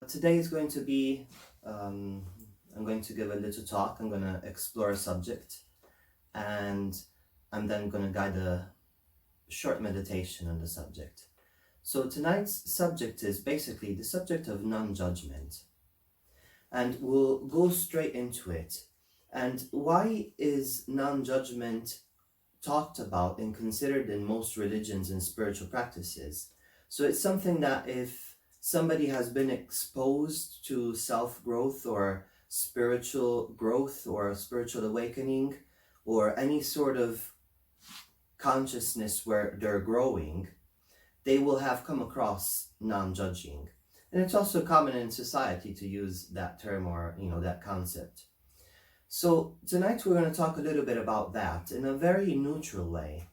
Today is going to be, I'm going to give a little talk. I'm going to explore a subject, and I'm then going to guide a short meditation on the subject. So tonight's subject is basically the subject of non-judgment, and we'll go straight into it. And why is non-judgment talked about and considered in most religions and spiritual practices? So it's something that if somebody has been exposed to self-growth or spiritual growth or spiritual awakening or any sort of consciousness where they're growing, they will have come across non-judging. And it's also common in society to use that term or, that concept. So tonight we're going to talk a little bit about that in a very neutral way,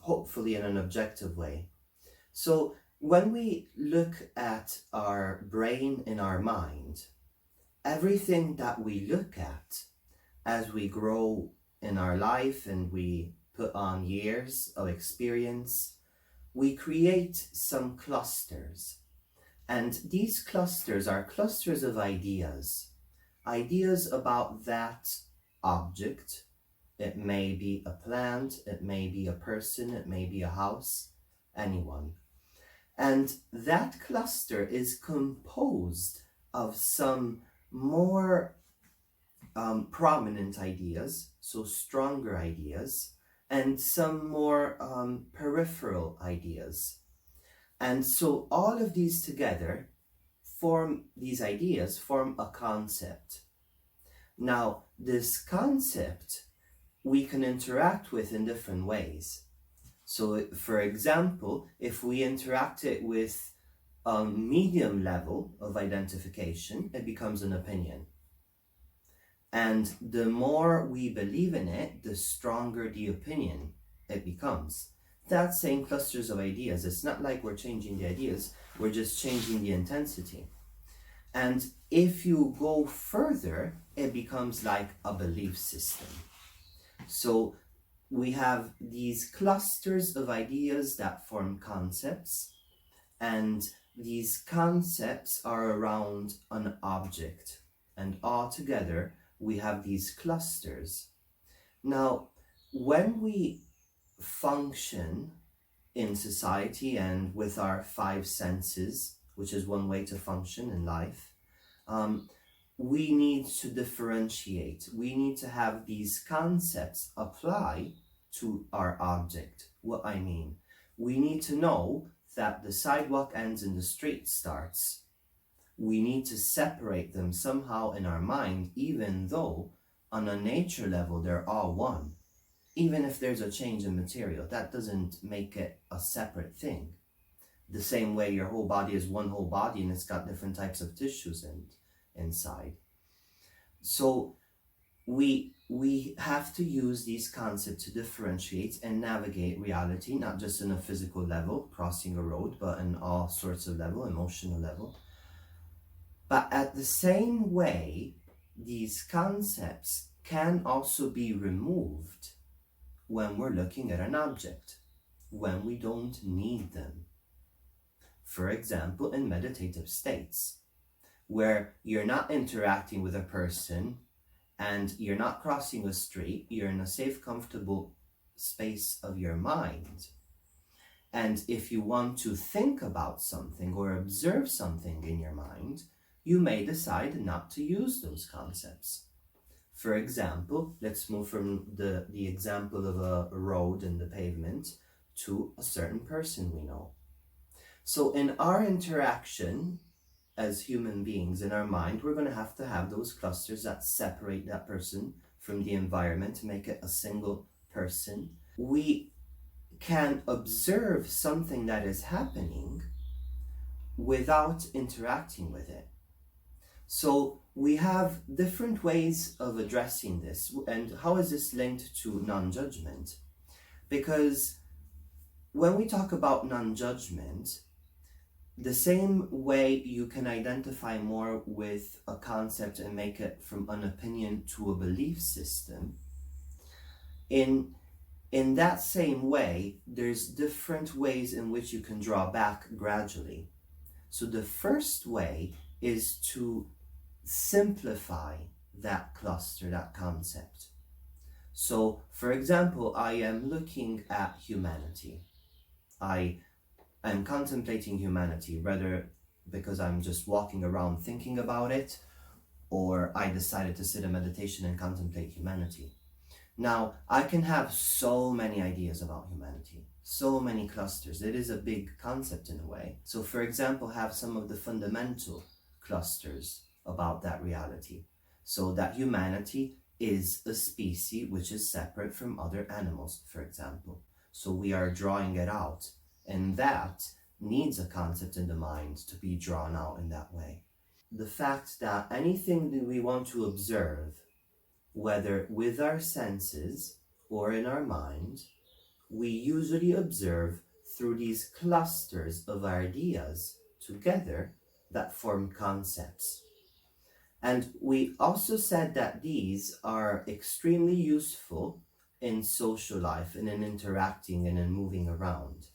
hopefully in an objective way. So when we look at our brain and our mind, everything that we look at as we grow in our life and we put on years of experience, we create some clusters. And these clusters are clusters of ideas about that object. It may be a plant, it may be a person, it may be a house, anyone. And that cluster is composed of some more prominent ideas, so stronger ideas, and some more peripheral ideas. And so all of these together these ideas form a concept. Now, this concept we can interact with in different ways. So, for example, if we interact it with a medium level of identification, it becomes an opinion. And the more we believe in it, the stronger the opinion it becomes. That's saying clusters of ideas. It's not like we're changing the ideas, we're just changing the intensity. And if you go further, it becomes like a belief system. So we have these clusters of ideas that form concepts, and these concepts are around an object, and all together we have these clusters. Now, when we function in society and with our five senses, which is one way to function in life, we need to differentiate. We need to have these concepts apply to our object. What I mean, we need to know that the sidewalk ends and the street starts. We need to separate them somehow in our mind, even though on a nature level they're all one. Even if there's a change in material, that doesn't make it a separate thing. The same way your whole body is one whole body and it's got different types of tissues inside. So we have to use these concepts to differentiate and navigate reality, not just in a physical level, crossing a road, but in all sorts of level, emotional level. But at the same way, these concepts can also be removed when we're looking at an object, when we don't need them. For example, in meditative states, where you're not interacting with a person and you're not crossing a street, you're in a safe, comfortable space of your mind. And if you want to think about something or observe something in your mind, you may decide not to use those concepts. For example, let's move from the example of a road and the pavement to a certain person we know. So in our interaction as human beings in our mind, we're going to have those clusters that separate that person from the environment to make it a single person. We can observe something that is happening without interacting with it. So we have different ways of addressing this. And how is this linked to non-judgment? Because when we talk about non-judgment, the same way you can identify more with a concept and make it from an opinion to a belief system, in that same way, there's different ways in which you can draw back gradually. So the first way is to simplify that cluster, that concept. So, for example, I am looking at humanity. I am contemplating humanity, whether because I'm just walking around thinking about it, or I decided to sit in meditation and contemplate humanity. Now, I can have so many ideas about humanity, so many clusters. It is a big concept in a way. So, for example, have some of the fundamental clusters about that reality. So that humanity is a species which is separate from other animals, for example. So we are drawing it out, and that needs a concept in the mind to be drawn out in that way. The fact that anything that we want to observe, whether with our senses or in our mind, we usually observe through these clusters of ideas together that form concepts. And we also said that these are extremely useful in social life and in interacting and in moving around.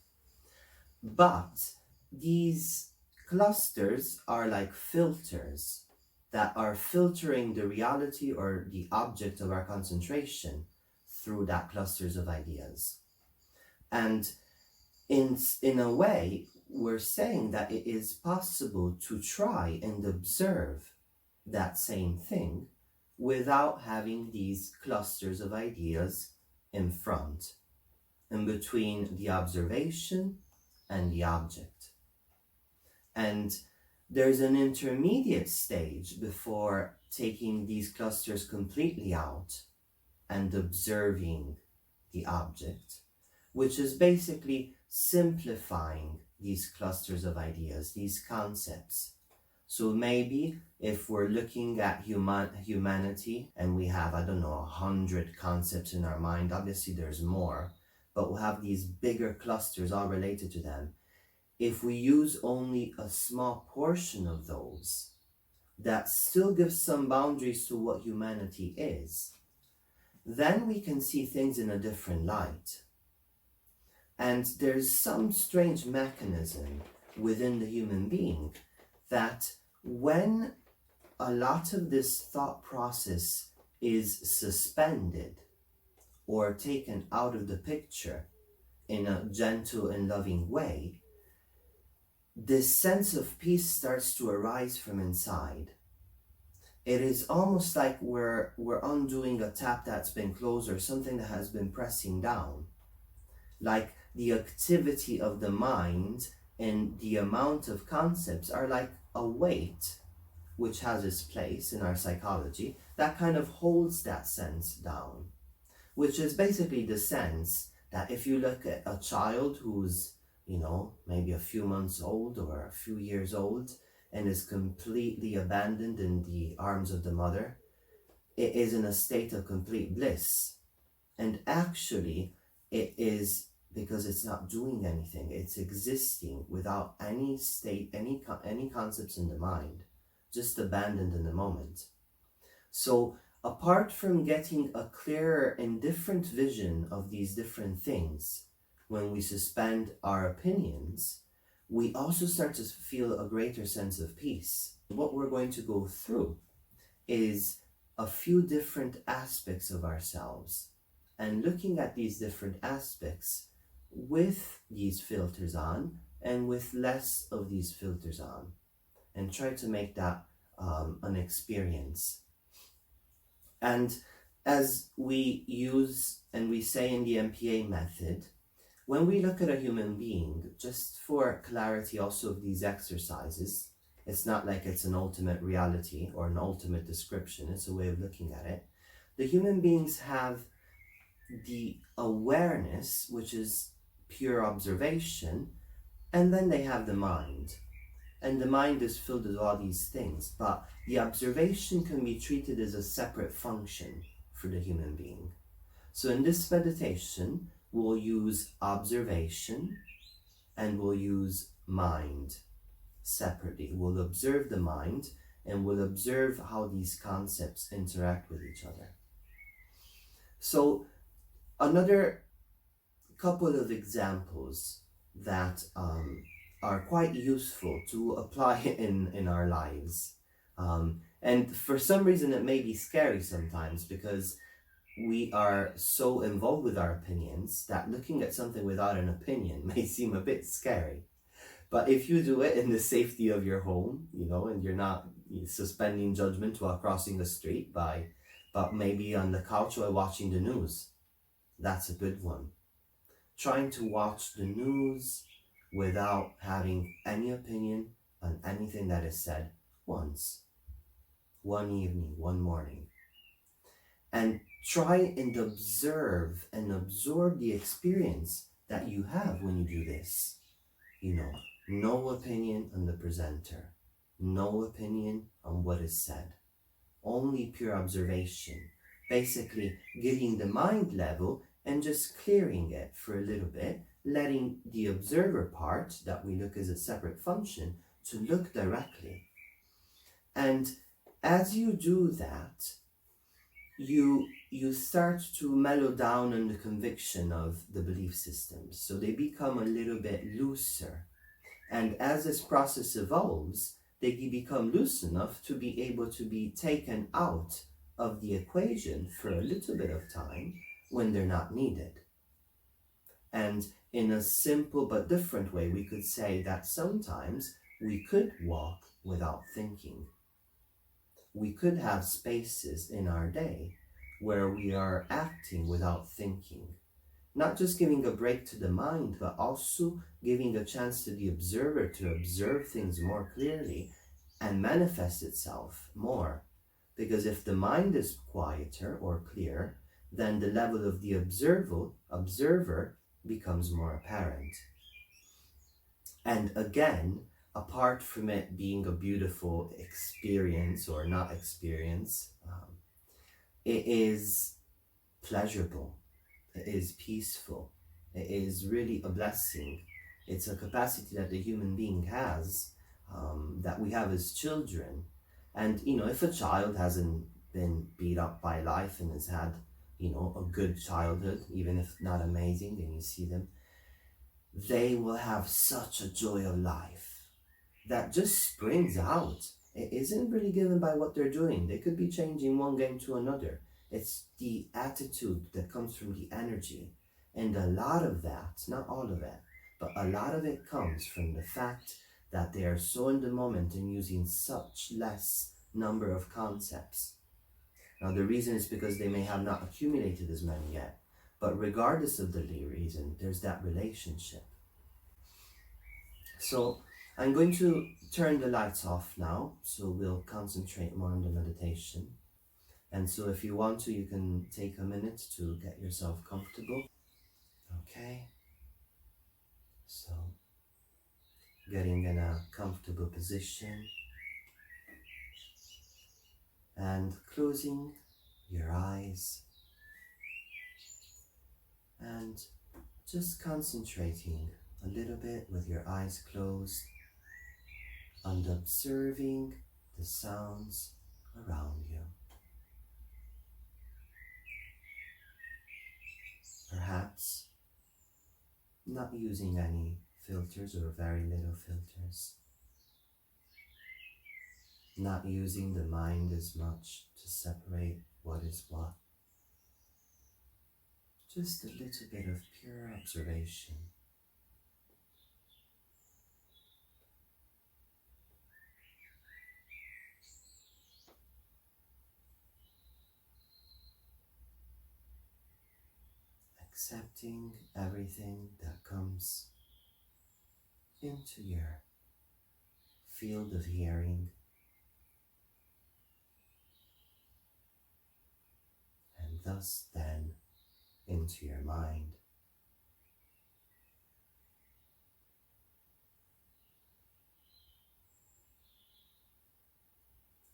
But these clusters are like filters that are filtering the reality or the object of our concentration through that clusters of ideas. And in a way, we're saying that it is possible to try and observe that same thing without having these clusters of ideas in front, in between the observation and the object. And there's an intermediate stage before taking these clusters completely out and observing the object, which is basically simplifying these clusters of ideas, these concepts. So maybe if we're looking at humanity and we have, 100 concepts in our mind, obviously there's more, but we'll have these bigger clusters all related to them. If we use only a small portion of those, that still gives some boundaries to what humanity is, then we can see things in a different light. And there's some strange mechanism within the human being that when a lot of this thought process is suspended or taken out of the picture in a gentle and loving way, this sense of peace starts to arise from inside. It is almost like we're undoing a tap that's been closed or something that has been pressing down. Like the activity of the mind and the amount of concepts are like a weight which has its place in our psychology that kind of holds that sense down, which is basically the sense that if you look at a child who's, maybe a few months old or a few years old and is completely abandoned in the arms of the mother, it is in a state of complete bliss. And actually, it is because it's not doing anything. It's existing without any state, any concepts in the mind, just abandoned in the moment. So apart from getting a clearer and different vision of these different things, when we suspend our opinions, we also start to feel a greater sense of peace. What we're going to go through is a few different aspects of ourselves, and looking at these different aspects with these filters on and with less of these filters on, and try to make that an experience. And as we use and we say in the MPA method, when we look at a human being, just for clarity also of these exercises, it's not like it's an ultimate reality or an ultimate description, it's a way of looking at it. The human beings have the awareness, which is pure observation, and then they have the mind. And the mind is filled with all these things, but the observation can be treated as a separate function for the human being. So in this meditation, we'll use observation and we'll use mind separately. We'll observe the mind and we'll observe how these concepts interact with each other. So another couple of examples that are quite useful to apply in our lives. And for some reason, it may be scary sometimes because we are so involved with our opinions that looking at something without an opinion may seem a bit scary. But if you do it in the safety of your home, and you're not suspending judgment while crossing the street but maybe on the couch while watching the news, that's a good one. Trying to watch the news without having any opinion on anything that is said once, one evening, one morning. And try and observe and absorb the experience that you have when you do this. No opinion on the presenter, no opinion on what is said, only pure observation. Basically, getting the mind level and just clearing it for a little bit, letting the observer part that we look as a separate function to look directly. And as you do that, you start to mellow down on the conviction of the belief systems. So they become a little bit looser. And as this process evolves, they become loose enough to be able to be taken out of the equation for a little bit of time when they're not needed. And in a simple but different way, we could say that sometimes we could walk without thinking. We could have spaces in our day where we are acting without thinking. Not just giving a break to the mind, but also giving a chance to the observer to observe things more clearly and manifest itself more. Because if the mind is quieter or clear, then the level of the observer becomes more apparent. And again, apart from it being a beautiful experience or not experience, it is pleasurable. It is peaceful. It is really a blessing. It's a capacity that the human being has, that we have as children. And, if a child hasn't been beat up by life and has had, a good childhood, even if not amazing, and you see them, they will have such a joy of life that just springs out. It isn't really given by what they're doing. They could be changing one game to another. It's the attitude that comes from the energy. And a lot of that, not all of it, but a lot of it comes from the fact that they are so in the moment and using such less number of concepts. Now, the reason is because they may have not accumulated as many yet. But regardless of the reason, there's that relationship. So I'm going to turn the lights off now, so we'll concentrate more on the meditation. And so if you want to, you can take a minute to get yourself comfortable. Okay. So getting in a comfortable position and closing your eyes and just concentrating a little bit with your eyes closed and observing the sounds around you. Perhaps not using any filters or very little filters. Not using the mind as much to separate what is what. Just a little bit of pure observation. Accepting everything that comes into your field of hearing and thus then into your mind.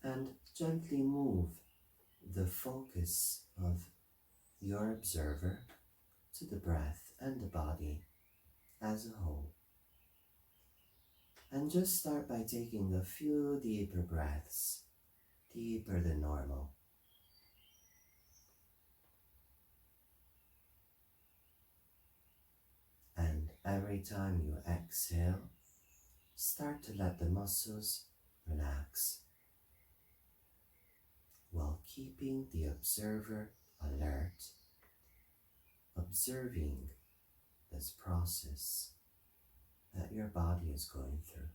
And gently move the focus of your observer to the breath and the body as a whole. And just start by taking a few deeper breaths, deeper than normal. And every time you exhale, start to let the muscles relax while keeping the observer alert, observing this process that your body is going through.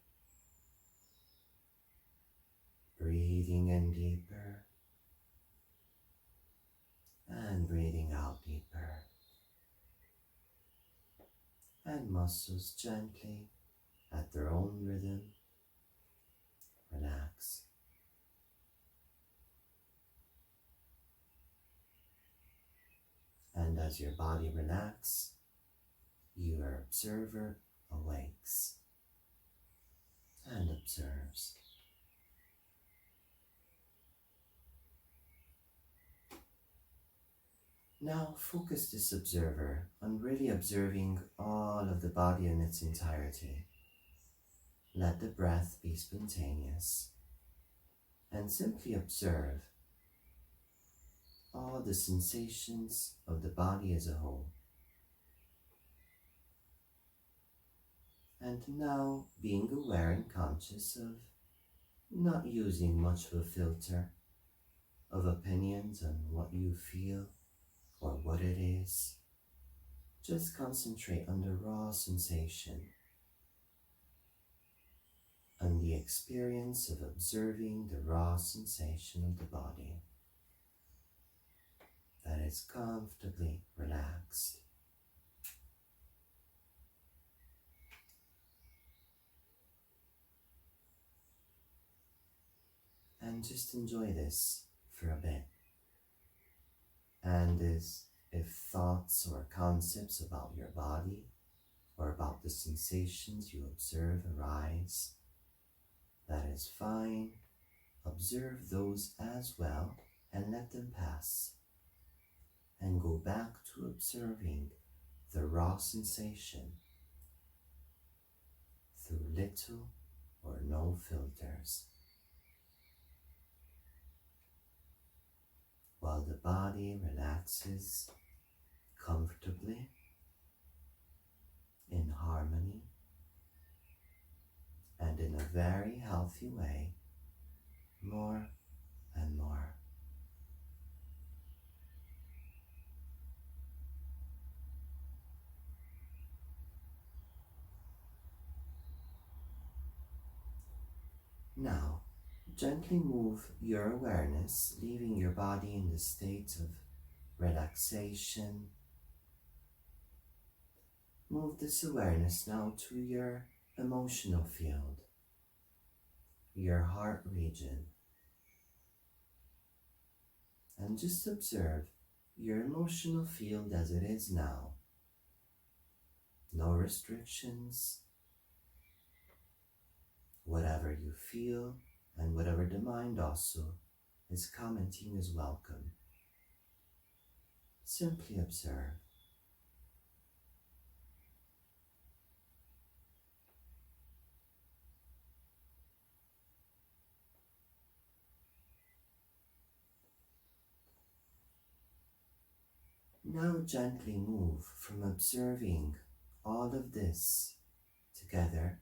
Breathing in deeper and breathing out deeper, and muscles gently at their own rhythm relax. And as your body relaxes, your observer awakes and observes. Now focus this observer on really observing all of the body in its entirety. Let the breath be spontaneous and simply observe all the sensations of the body as a whole. And now being aware and conscious of not using much of a filter of opinions on what you feel or what it is. Just concentrate on the raw sensation, on the experience of observing the raw sensation of the body that is comfortably relaxed. And just enjoy this for a bit. And if thoughts or concepts about your body or about the sensations you observe arise, that is fine. Observe those as well and let them pass. And go back to observing the raw sensation through little or no filters. While the body relaxes comfortably, in harmony, and in a very healthy way, more and more. Now, gently move your awareness, leaving your body in the state of relaxation. Move this awareness now to your emotional field, your heart region, and just observe your emotional field as it is now. No restrictions. Whatever you feel and whatever the mind also is commenting is welcome. Simply observe. Now gently move from observing all of this together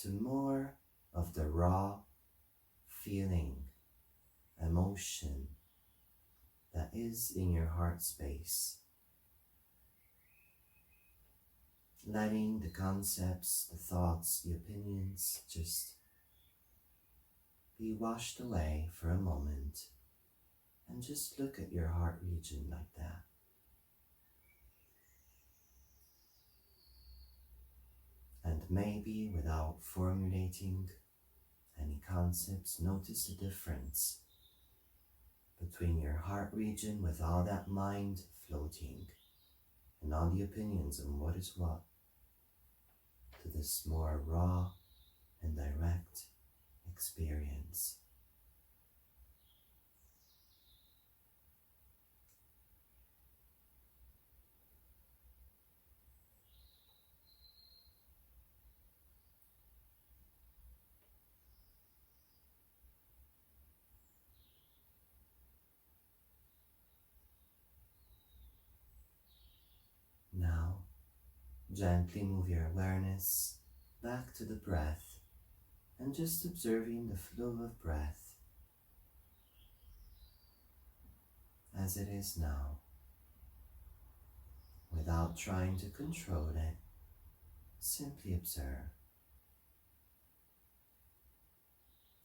to more of the raw feeling, emotion that is in your heart space. Letting the concepts, the thoughts, the opinions just be washed away for a moment, and just look at your heart region like that. And maybe without formulating any concepts, notice the difference between your heart region with all that mind floating and all the opinions on what is what, to this more raw and direct experience. Now, gently move your awareness back to the breath and just observing the flow of breath as it is now, without trying to control it. Simply observe,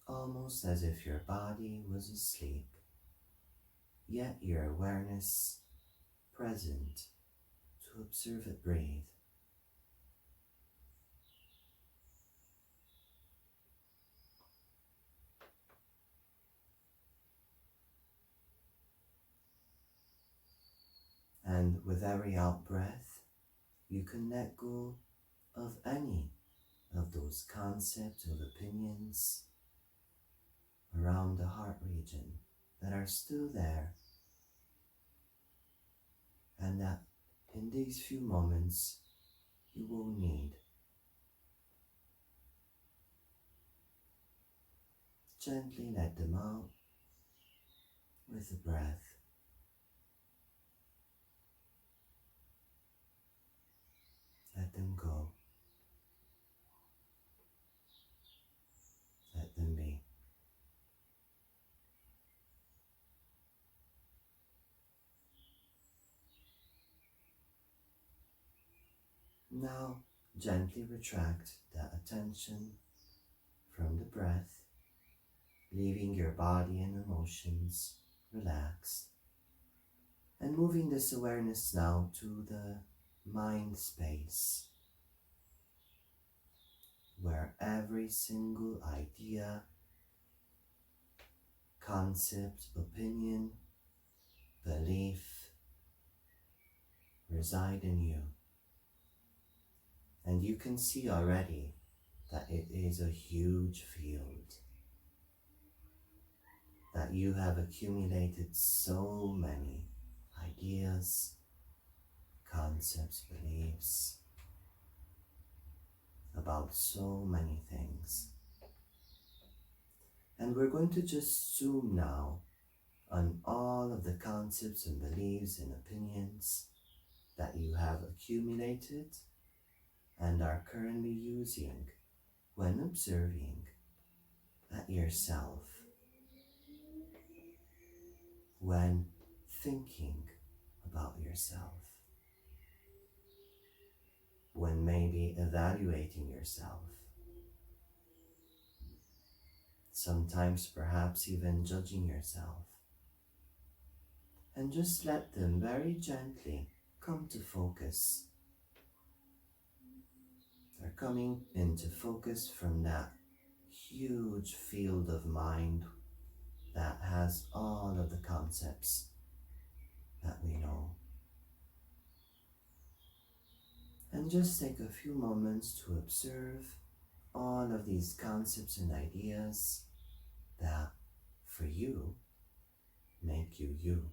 almost as if your body was asleep, yet your awareness present to observe it breathe. And with every out breath, you can let go of any of those concepts or opinions around the heart region that are still there, and that in these few moments you will need. Gently let them out with the breath. Let them go. Let them be. Now gently retract that attention from the breath, leaving your body and emotions relaxed, and moving this awareness now to the mind space, where every single idea, concept, opinion, belief reside in you. And you can see already that it is a huge field, that you have accumulated so many ideas, concepts, beliefs about so many things. And we're going to just zoom now on all of the concepts and beliefs and opinions that you have accumulated and are currently using when observing at yourself, when thinking about yourself, when maybe evaluating yourself, sometimes perhaps even judging yourself. And just let them very gently come to focus. They're coming into focus from that huge field of mind that has all of the concepts that we know. And just take a few moments to observe all of these concepts and ideas that, for you, make you you.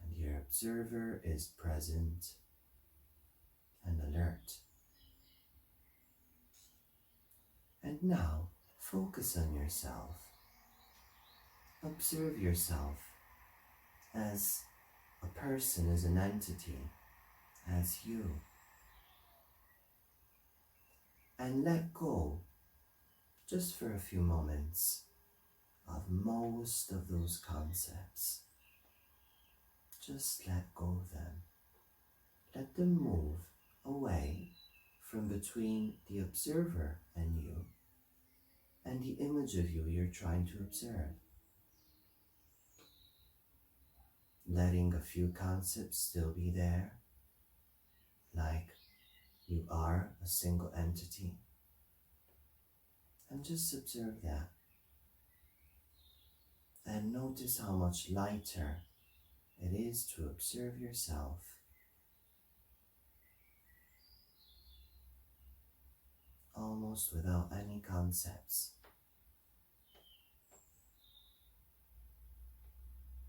And your observer is present and alert. And now, focus on yourself. Observe yourself as a person, as an entity, as you. And let go, just for a few moments, of most of those concepts. Just let go of them. Let them move away from between the observer and you, and the image of you you're trying to observe. Letting a few concepts still be there, like you are a single entity, and just observe that. And notice how much lighter it is to observe yourself, almost without any concepts.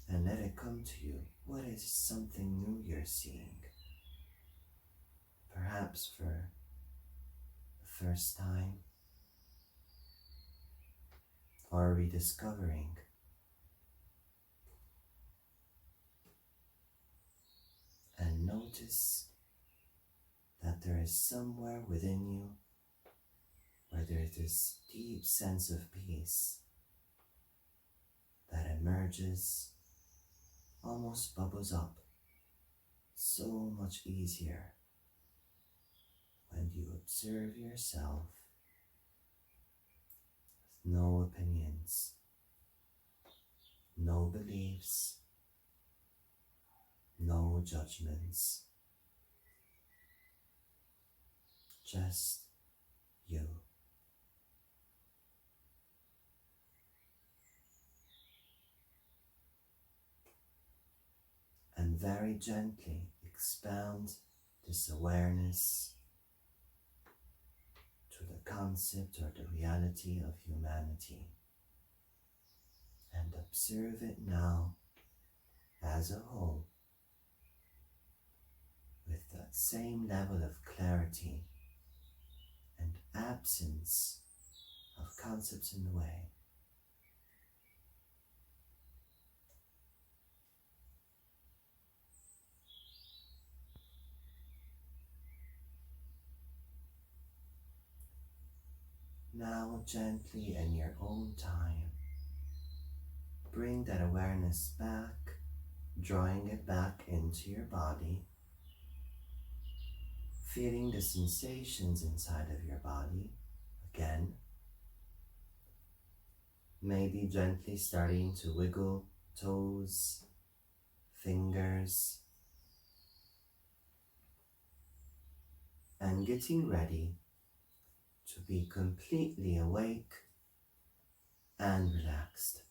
And let it come to you. What is something new you're seeing? Perhaps for the first time, or rediscovering. And notice that there is somewhere within you where there is this deep sense of peace that emerges, almost bubbles up, so much easier when you observe yourself with no opinions, no beliefs, no judgments, just you. And very gently expound this awareness to the concept or the reality of humanity, and observe it now as a whole with that same level of clarity and absence of concepts in the way. Now gently in your own time, bring that awareness back, drawing it back into your body, feeling the sensations inside of your body again. Maybe gently starting to wiggle toes, fingers, and getting ready to be completely awake and relaxed.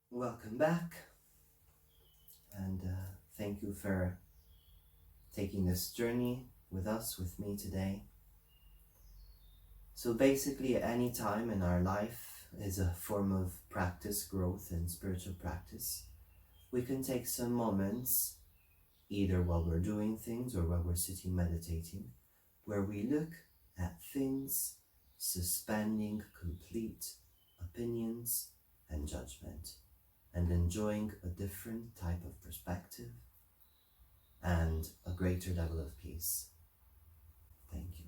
Welcome back, and thank you for taking this journey with us, with me today. So basically, at any time in our life is a form of practice, growth and spiritual practice. We can take some moments, either while we're doing things or while we're sitting meditating, where we look at things suspending complete opinions and judgment, and enjoying a different type of perspective and a greater level of peace. Thank you.